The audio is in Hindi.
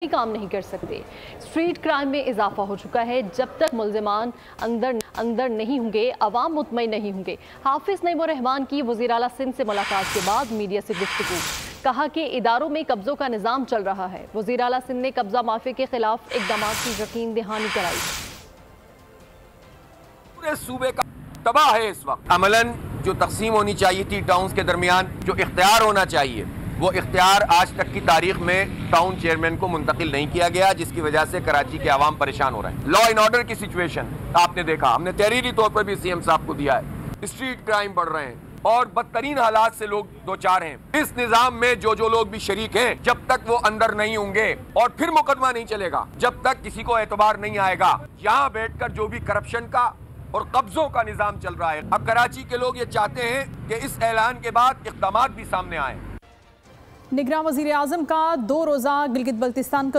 काम नहीं कर सकते। स्ट्रीट क्राइम में इजाफा हो चुका है। जब तक मुल्जिमान अंदर नहीं होंगे, अवाम मुतमईन नहीं होंगे। हाफिज नईम रहमान की वज़ीर आला सिंध से मुलाकात के बाद मीडिया से गुफ्तगू, कहा कि इदारों में कब्जों का निज़ाम चल रहा है। वज़ीर आला सिंध ने कब्जा माफिया के खिलाफ इक़दाम की यकीन दहानी कराई। पूरे सूबे का तबाह है इस वक्त। अमलन जो तकसीम होनी चाहिए थी टाउन्स के दरमियान, जो इख्तियार होना चाहिए, वो इख्तियार आज तक की तारीख में टाउन चेयरमैन को मुंतकिल नहीं किया गया, जिसकी वजह से कराची के आवाम परेशान हो रहे हैं। लॉ एंड ऑर्डर की सिचुएशन आपने देखा, हमने तहरीरी तौर पर भी सीएम साहब को दिया है। स्ट्रीट क्राइम बढ़ रहे हैं और बदतरीन हालात से लोग दो चार हैं। इस निजाम में जो लोग भी शरीक हैं, जब तक वो अंदर नहीं होंगे और फिर मुकदमा नहीं चलेगा, जब तक किसी को एतबार नहीं आएगा। यहाँ बैठकर जो भी करप्शन का और कब्जों का निजाम चल रहा है, अब कराची के लोग ये चाहते हैं कि इस ऐलान के बाद इक़दामात भी सामने आए। निगरान वज़ीर आज़म का 2 रोज़ा गिलगित बल्तिस्तान का